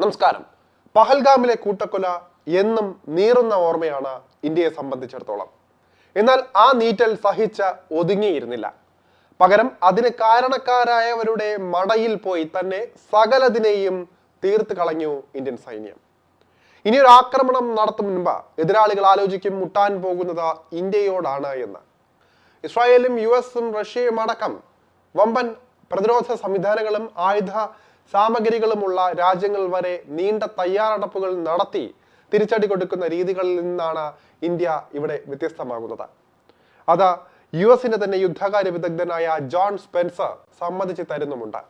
നമസ്കാരം. പഹൽഗാമിലെ കൂട്ടക്കൊല എന്നും നീറുന്ന ഓർമ്മയാണ് ഇന്ത്യയെ സംബന്ധിച്ചിടത്തോളം. എന്നാൽ ആ നീറ്റൽ സഹിച്ച ഒതുങ്ങിയിരുന്നില്ല. പകരം അതിന് കാരണക്കാരായവരുടെ മടയിൽ പോയി തന്നെ സകലതിനെയും തീർത്ത് കളഞ്ഞു ഇന്ത്യൻ സൈന്യം. ഇനിയൊരു ആക്രമണം നടത്തും മുൻപ് എതിരാളികൾ ആലോചിക്കും മുട്ടാൻ പോകുന്നത് ഇന്ത്യയോടാണ് എന്ന്. ഇസ്രായേലും US-ഉം റഷ്യയും അടക്കം വമ്പൻ പ്രതിരോധ സംവിധാനങ്ങളും ആയുധ സാമഗ്രികളുമുള്ള രാജ്യങ്ങൾ വരെ നീണ്ട തയ്യാറെടുപ്പുകൾ നടത്തി തിരിച്ചടി കൊടുക്കുന്ന രീതികളിൽ നിന്നാണ് ഇന്ത്യ ഇവിടെ വ്യത്യസ്തമാകുന്നത്. അത് US-ന്റെ തന്നെ യുദ്ധകാര്യ വിദഗ്ധനായ ജോൺ സ്പെൻസർ സമ്മതിച്ചു തരുന്നുമുണ്ട്.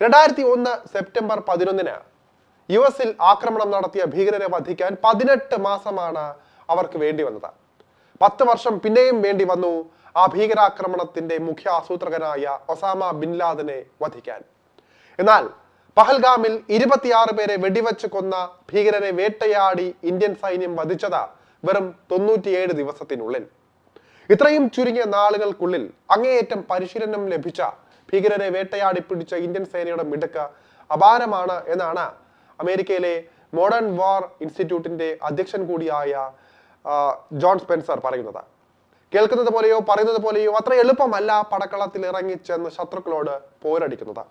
2001 സെപ്റ്റംബർ 11 US-ൽ ആക്രമണം നടത്തിയ ഭീകരരെ വധിക്കാൻ 18 മാസമാണ് അവർക്ക് വേണ്ടി വന്നത്. 10 വർഷം പിന്നെയും വേണ്ടി വന്നു ആ ഭീകരാക്രമണത്തിന്റെ മുഖ്യ ആസൂത്രകനായ ഒസാമ ബിൻ ലാദനെ വധിക്കാൻ. എന്നാൽ പഹൽഗാമിൽ 26 പേരെ വെടിവെച്ച് കൊന്ന ഭീകരരെ വേട്ടയാടി ഇന്ത്യൻ സൈന്യം വധിച്ചത് വെറും 97 ദിവസത്തിനുള്ളിൽ. ഇത്രയും ചുരുങ്ങിയ നാളുകൾക്കുള്ളിൽ അങ്ങേയറ്റം പരിശീലനം ലഭിച്ച ഭീകരരെ വേട്ടയാടി പിടിച്ച ഇന്ത്യൻ സേനയുടെ മിടുക്ക് അപാരമാണ് എന്നാണ് അമേരിക്കയിലെ മോഡേൺ വാർ ഇൻസ്റ്റിറ്റ്യൂട്ടിന്റെ അധ്യക്ഷൻ കൂടിയായ ജോൺ സ്പെൻസർ പറയുന്നത്. കേൾക്കുന്നത് പോലെയോ പറയുന്നത് പോലെയോ അത്ര എളുപ്പമല്ല പടക്കളത്തിൽ ഇറങ്ങിച്ചെന്ന് ശത്രുക്കളോട് പോരടിക്കുന്നത്.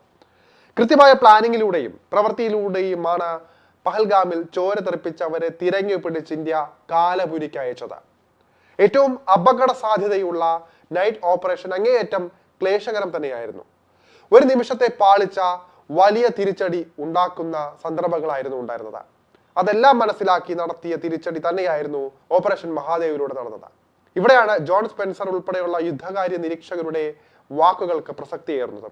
കൃത്യമായ പ്ലാനിങ്ങിലൂടെയും പ്രവൃത്തിയിലൂടെയുമാണ് പഹൽഗാമിൽ ചോര തെറിപ്പിച്ചവരെ തിരഞ്ഞു പിടിച്ച് ഇന്ത്യ കാലപുരിക്ക് അയച്ചത്. ഏറ്റവും അപകട സാധ്യതയുള്ള നൈറ്റ് ഓപ്പറേഷൻ അങ്ങേയറ്റം ക്ലേശകരം തന്നെയായിരുന്നു. ഒരു നിമിഷത്തെ പാളിച്ച വലിയ തിരിച്ചടി ഉണ്ടാക്കുന്ന സന്ദർഭങ്ങളായിരുന്നു ഉണ്ടായിരുന്നത്. അതെല്ലാം മനസ്സിലാക്കി നടത്തിയ തിരിച്ചടി തന്നെയായിരുന്നു ഓപ്പറേഷൻ മഹാദേവിലൂടെ നടന്നത്. ഇവിടെയാണ് ജോൺ സ്പെൻസർ ഉൾപ്പെടെയുള്ള യുദ്ധകാര്യ നിരീക്ഷകരുടെ വാക്കുകൾക്ക് പ്രസക്തിയേറുന്നത്.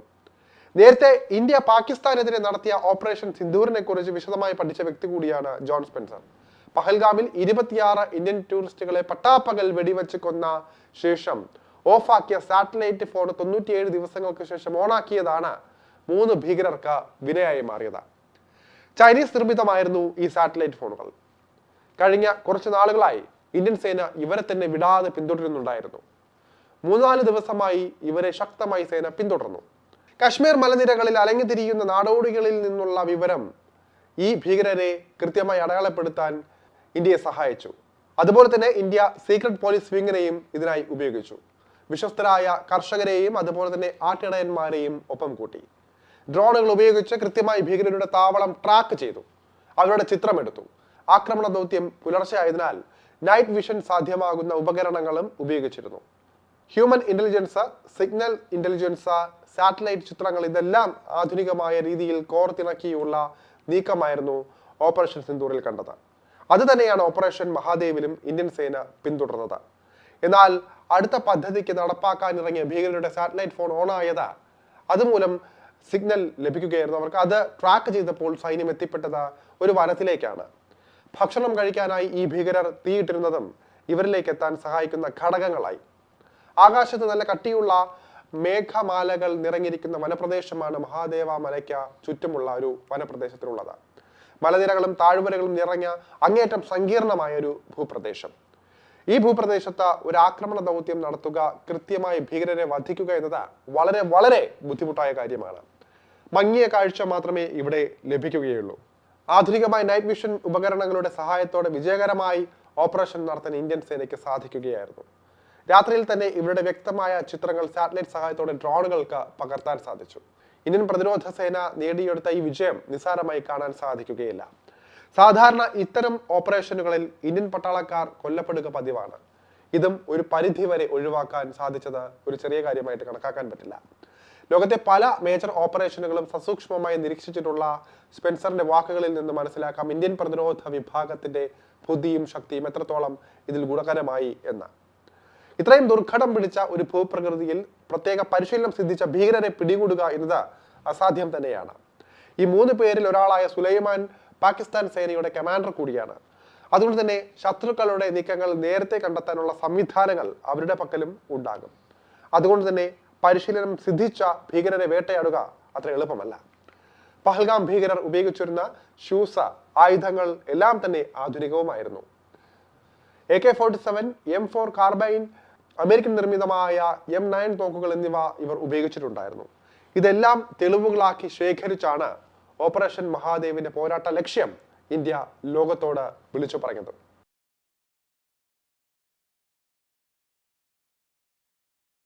നേരത്തെ ഇന്ത്യ പാകിസ്ഥാനെതിരെ നടത്തിയ ഓപ്പറേഷൻ സിന്ദൂറിനെ കുറിച്ച് വിശദമായി പഠിച്ച വ്യക്തി കൂടിയാണ് ജോൺ സ്പെൻസർ. പഹൽഗാമിൽ 26 ഇന്ത്യൻ ടൂറിസ്റ്റുകളെ പട്ടാപ്പകൽ വെടിവെച്ച് കൊന്ന ശേഷം ഓഫാക്കിയ സാറ്റലൈറ്റ് ഫോൺ 97 ദിവസങ്ങൾക്ക് ശേഷം ഓണാക്കിയതാണ് 3 ഭീകരർക്ക് വിനയായി മാറിയത്. ചൈനീസ് നിർമ്മിതമായിരുന്നു ഈ സാറ്റലൈറ്റ് ഫോണുകൾ. കഴിഞ്ഞ കുറച്ച് നാളുകളായി ഇന്ത്യൻ സേന ഇവരെ തന്നെ വിടാതെ പിന്തുടരുന്നുണ്ടായിരുന്നു. 3-4 ദിവസമായി ഇവരെ ശക്തമായി സേന പിന്തുടർന്നു. കശ്മീർ മലനിരകളിൽ അലങ്ങിത്തിരിയുന്ന നാടോടികളിൽ നിന്നുള്ള വിവരം ഈ ഭീകരരെ കൃത്യമായി അടയാളപ്പെടുത്താൻ ഇന്ത്യയെ സഹായിച്ചു. അതുപോലെ തന്നെ ഇന്ത്യ സീക്രട്ട് പോലീസ് വിങ്ങിനെയും ഇതിനായി ഉപയോഗിച്ചു. വിശ്വസ്തരായ കർഷകരെയും അതുപോലെ തന്നെ ആട്ടിടയന്മാരെയും ഒപ്പം കൂട്ടി. ഡ്രോണുകൾ ഉപയോഗിച്ച് കൃത്യമായി ഭീകരരുടെ താവളം ട്രാക്ക് ചെയ്തു. അവരുടെ ചിത്രമെടുത്തു. ആക്രമണ ദൗത്യം പുലർച്ചെ ആയതിനാൽ നൈറ്റ് വിഷൻ സാധ്യമാകുന്ന ഉപകരണങ്ങളും ഉപയോഗിച്ചിരുന്നു. Human intelligence, signal intelligence, satellite ചിത്രങ്ങൾ ഇതെല്ലാം ആധുനികമായ രീതിയിൽ കോർത്തിണക്കിയുള്ള നീക്കമായിരുന്നു ഓപ്പറേഷൻ സിന്ദൂറിൽ കണ്ടത്. അത് തന്നെയാണ് ഓപ്പറേഷൻ മഹാദേവിലും ഇന്ത്യൻ സേന പിന്തുടർന്നത്. എന്നാൽ അടുത്ത പദ്ധതിക്ക് നടപ്പാക്കാനിറങ്ങിയ ഭീകരരുടെ സാറ്റലൈറ്റ് ഫോൺ ഓണായത് അതുമൂലം സിഗ്നൽ ലഭിക്കുകയായിരുന്നു അവർക്ക്. അത് ട്രാക്ക് ചെയ്തപ്പോൾ സൈന്യം എത്തിപ്പെട്ടത് ഒരു വനത്തിലേക്കാണ്. ഭക്ഷണം കഴിക്കാനായി ഈ ഭീകരർ തീയിട്ടിരുന്നതും ഇവരിലേക്ക് എത്താൻ സഹായിക്കുന്ന ഘടകങ്ങളായി. ആകാശത്ത് നല്ല കട്ടിയുള്ള മേഘമാലകൾ നിറഞ്ഞിരിക്കുന്ന വനപ്രദേശമാണ് മഹാദേവ മലയ്ക്ക് ചുറ്റുമുള്ള ഒരു വനപ്രദേശത്തിലുള്ളത്. മലനിരകളും താഴ്വരകളും നിറഞ്ഞ അങ്ങേയറ്റം സങ്കീർണമായ ഒരു ഭൂപ്രദേശം. ഈ ഭൂപ്രദേശത്ത് ഒരു ആക്രമണ ദൗത്യം നടത്തുക, കൃത്യമായി ഭീകരരെ വധിക്കുക എന്നത് വളരെ വളരെ ബുദ്ധിമുട്ടായ കാര്യമാണ്. മങ്ങിയ കാഴ്ച മാത്രമേ ഇവിടെ ലഭിക്കുകയുള്ളൂ. ആധുനികമായ നൈറ്റ് വിഷൻ ഉപകരണങ്ങളുടെ സഹായത്തോടെ വിജയകരമായി ഓപ്പറേഷൻ നടത്താൻ ഇന്ത്യൻ സേനയ്ക്ക് സാധിക്കുകയായിരുന്നു. രാത്രിയിൽ തന്നെ ഇവരുടെ വ്യക്തമായ ചിത്രങ്ങൾ സാറ്റലൈറ്റ് സഹായത്തോടെ ഡ്രോണുകൾക്ക് പകർത്താൻ സാധിച്ചു. ഇന്ത്യൻ പ്രതിരോധ സേന നേടിയെടുത്ത ഈ വിജയം നിസ്സാരമായി കാണാൻ സാധിക്കുകയില്ല. സാധാരണ ഇത്തരം ഓപ്പറേഷനുകളിൽ ഇന്ത്യൻ പട്ടാളക്കാർ കൊല്ലപ്പെടുക പതിവാണ്. ഇതും ഒരു പരിധി വരെ ഒഴിവാക്കാൻ സാധിച്ചത് ഒരു ചെറിയ കാര്യമായിട്ട് കണക്കാക്കാൻ പറ്റില്ല. ലോകത്തെ പല മേജർ ഓപ്പറേഷനുകളും സസൂക്ഷ്മമായി നിരീക്ഷിച്ചിട്ടുള്ള സ്പെൻസറിന്റെ വാക്കുകളിൽ നിന്ന് മനസ്സിലാക്കാം ഇന്ത്യൻ പ്രതിരോധ വിഭാഗത്തിന്റെ ബുദ്ധിയും ശക്തിയും എത്രത്തോളം ഇതിൽ ഗുണകരമായി എന്ന്. ഇത്രയും ദുർഘടം പിടിച്ച ഒരു ഭൂപ്രകൃതിയിൽ പ്രത്യേക പരിശീലനം സിദ്ധിച്ച ഭീകരരെ പിടികൂടുക എന്നത് അസാധ്യം തന്നെയാണ്. ഈ 3 പേരിൽ ഒരാളായ സുലൈമാൻ പാകിസ്ഥാൻ സേനയുടെ കമാൻഡർ കൂടിയാണ്. അതുകൊണ്ട് തന്നെ ശത്രുക്കളുടെ നീക്കങ്ങൾ നേരത്തെ കണ്ടെത്താനുള്ള സംവിധാനങ്ങൾ അവരുടെ പക്കലും ഉണ്ടാകും. അതുകൊണ്ട് തന്നെ പരിശീലനം സിദ്ധിച്ച ഭീകരരെ വേട്ടയാടുക അത്ര എളുപ്പമല്ല. പഹൽഗാം ഭീകരർ ഉപയോഗിച്ചിരുന്ന ഷൂസ്, ആയുധങ്ങൾ എല്ലാം തന്നെ ആധുനികവുമായിരുന്നു. AK-47, M4 കാർബൈൻ, അമേരിക്കൻ നിർമ്മിതമായ M9 തോക്കുകൾ എന്നിവ ഇവർ ഉപയോഗിച്ചിട്ടുണ്ടായിരുന്നു. ഇതെല്ലാം തെളിവുകളാക്കി ശേഖരിച്ചാണ് ഓപ്പറേഷൻ മഹാദേവിന്റെ പോരാട്ട ലക്ഷ്യം ഇന്ത്യ ലോകത്തോട് വിളിച്ചു പറഞ്ഞത്.